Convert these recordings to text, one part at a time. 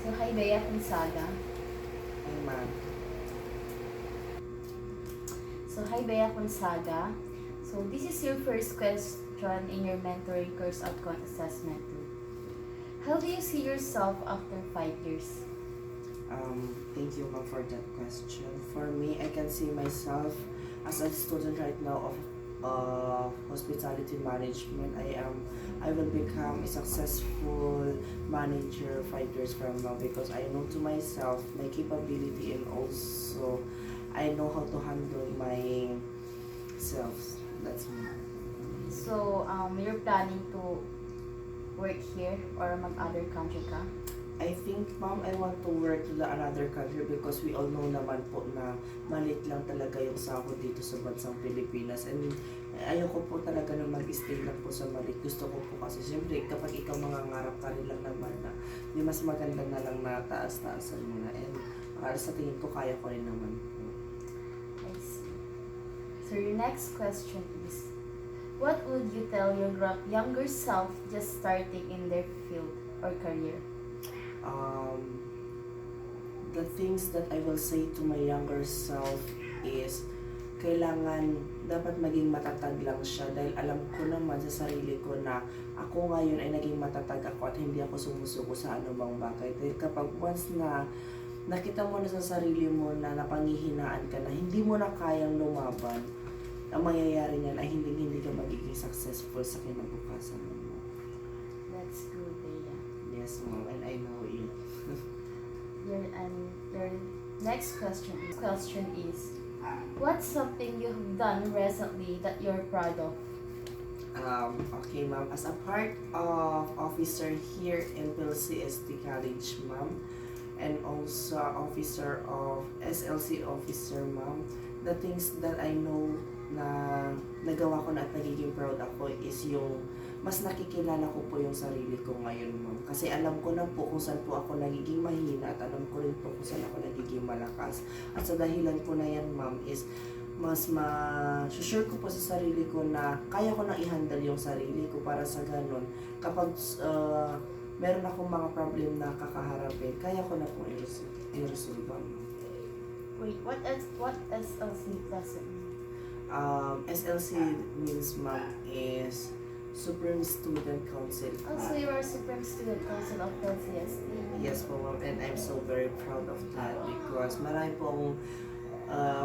So, hi Bea Gonzaga. Ay, ma'am. So, hi Bea Gonzaga. So, this is your first question in your mentoring course outcome assessment 2. How do you see yourself after 5 years? Thank you, ma'am, for that question. For me, I can see myself as a student right now of hospitality management. I will become a successful manager 5 years from now because I know to myself my capability, and also I know how to handle myself. That's me. So, you're planning to work here or mag-other country ka? I think, ma'am, I want to work to another country because we all know naman po na maliit lang talaga yung sahod dito sa bansang Pilipinas. And ayoko po talaga na mag-stay lang po sa maliit. Gusto ko po kasi, siyempre, kapag ikaw mangangarap ka rin lang naman na, di mas maganda na lang na taas-taasan mo na. And sa tingin ko, kaya ko rin naman po. I see. So, your next question is, what would you tell your younger self just starting in their field or career? The things that I will say to my younger self is kailangan dapat maging matatag lang siya dahil alam ko naman sa sarili ko na ako ngayon ay naging matatag ako at hindi ako sumusuko sa anumang bagay. Dahil kapag once na nakita mo na sa sarili mo na napanghihinaan ka na hindi mo na kayang lumaban, ang mangyayari niyan ay hindi ka magiging successful sa kinabukasan mo. That's good, Bea. Yes, ma'am, and I know it. Your next question is, what's something you have done recently that you're proud of? Okay, ma'am. As a part of officer here in PLCST College, ma'am, and also officer of SLC officer, ma'am, the things that I know na nagawa ko na at nagiging proud ako is yung mas nakikilala ko po yung sarili ko ngayon, ma'am. Kasi alam ko na po kung saan po ako nagiging mahina at alam ko rin po kung saan ako nagiging malakas. At sa dahilan po na yan, ma'am, is mas ma-sure ko po sa sarili ko na kaya ko na i-handle yung sarili ko para sa ganun. Kapag meron akong mga problem na kakaharapin, kaya ko na po i-resolve, ma'am. Wait, what SLC does it mean? SLC means, ma'am, is Supreme Student Council. Also, you are Supreme Student Council of LCST. Yes po, ma'am, and I'm so very proud of that because marami pong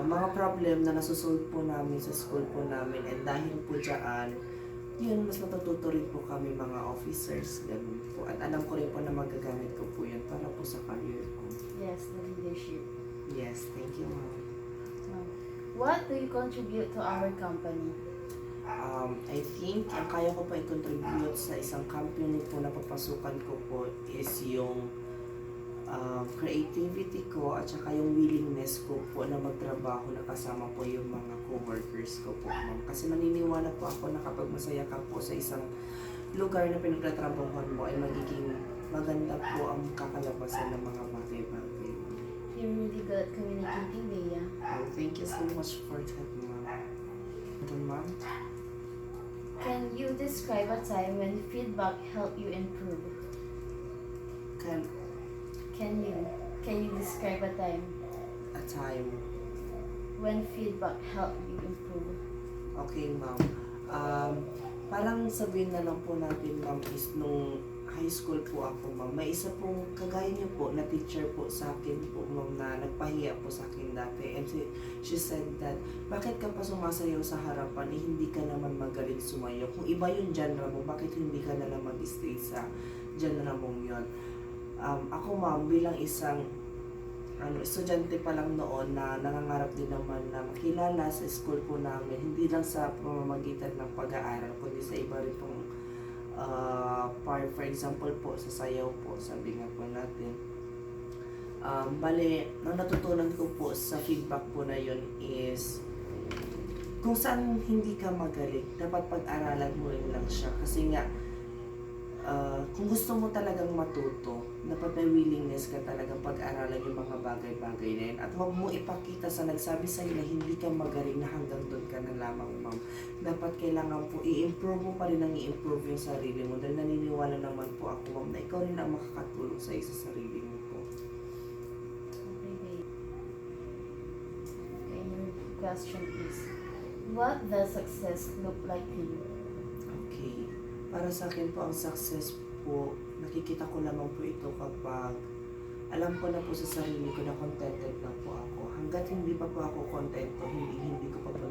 mga problem na nasusolve po namin sa school po namin, and dahil po dyan, yun, mas natututo rin po kami mga officers, ganun po. At alam ko rin po na magagamit ko po yun para po sa career ko. Yes, the leadership. Yes, thank you, ma'am. What do you contribute to our company? I think ang kaya ko pa i-contribute sa isang company po na papasukan ko po is yung creativity ko at saka yung willingness ko po na magtrabaho na kasama po yung mga co-workers ko po, ma'am. Kasi naniniwala po ako na kapag masaya ka po sa isang lugar na pinagtatrabahuan mo ay magiging maganda po ang kakalabasan ng mga bagay-bagay. You're really good at communicating, Bea. Oh, thank you so much for that, ma'am. Ma'am? Can you describe a time when feedback helped you improve? Can Can you describe a time a time. when feedback helped you improve? Okay, ma'am. Parang sabihin na lang po natin, ma'am, is nung high school po ako, ma'am, may isa pong kagaya niyo po na teacher po sa akin po, ma'am, na nagpahiya po sa akin dati. And she said that, bakit ka pa sumasayaw sa harapan, eh, hindi ka naman magaling sumayaw. Kung iba yung genre mo, bakit hindi ka na lang mag-stay sa genre mong yun? Ako, ma'am, bilang isang estudyante pa lang noon na nangangarap din naman na makilala sa school po namin, hindi lang sa pamamagitan ng pag-aaral, kundi sa iba rin pong part, for example po, sa sayaw po, sabi nga po natin. Bale, ang natutunan ko po sa feedback po na yun is, kung saan hindi ka magaling, dapat pag-aralan mo rin lang siya. Kasi nga, kung gusto mo talagang matuto, dapat may willingness ka talagang pag-aralan yung mga bagay-bagay na yun. At huwag mo ipakita sa nagsabi sa'yo na hindi ka magaling na hanggang doon ka na lamang, ma'am. Dapat kailangan po i-improve mo pa rin ang i-improve yung sarili mo. Dahil naniniwala naman po ako, ma'am, na ikaw rin ang makakatulong sa sarili mo po. question is, what does success look like to you? Okay. Para sa akin po, ang success po, nakikita ko lamang po ito kapag alam ko na po sa sarili ko na contented na po ako. Hanggat hindi pa po ako contento, hindi ko pa po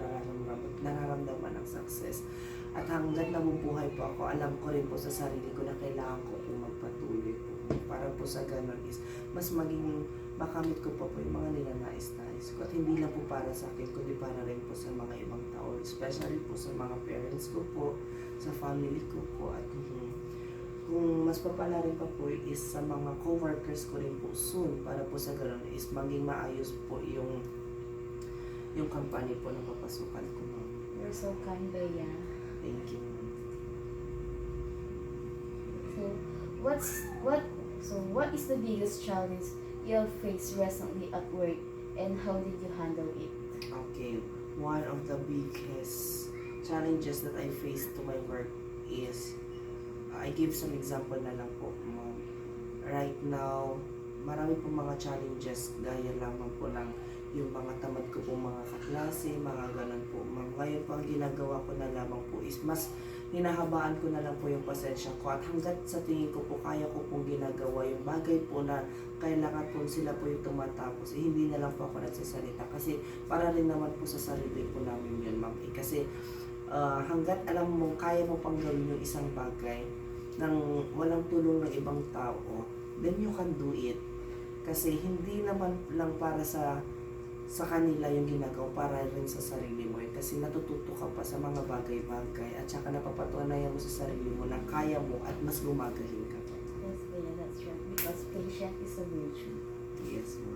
nararamdaman ang success. At hanggat nabubuhay po ako, alam ko rin po sa sarili ko na kailangan ko po magpatuloy po. Para po sa ganun is, mas maging makamit ko po yung mga nilanais-nais ko. At hindi lang po para sa akin, kundi para rin po sa mga ibang tao. Especially po sa mga parents ko po, sa family ko po. At kung mas papala rin pa po is sa mga co-workers ko rin po soon. Para po sa ganun is maging maayos po yung company po na papasukan ko, ma'am. You're so kind, Bea. Thank you. So what is the biggest challenge you have faced recently at work, and how did you handle it? Okay, one of the biggest challenges that I face to my work is, I give some example na lang po, ma'am. Right now, marami po mga challenges, gaya lamang po ng yung mga tamad ko po mga kaklase, mga ganun po, ma'am. Ngayon po ang ginagawa ko na lamang po is mas hinahabaan ko na lang po yung pasensya ko, at hanggat sa tingin ko po kaya ko pong ginagawa yung bagay po na kailangan po sila po yung tumatapos, hindi na lang po ako nagsasalita kasi para rin naman po sa sarili po namin yun, ma'am. Kasi hanggat alam mo kaya mo pang gawin yung isang bagay nang walang tulong ng ibang tao, then you can do it. Kasi hindi naman lang para sa kanila yung ginagawa, para rin sa sarili mo. Kasi natututo ka pa sa mga bagay-bagay at saka napapatunayan mo sa sarili mo na kaya mo at mas gumagaling ka pa. Yes, Bea, that's right. Because patience is a virtue. Yes, ma'am.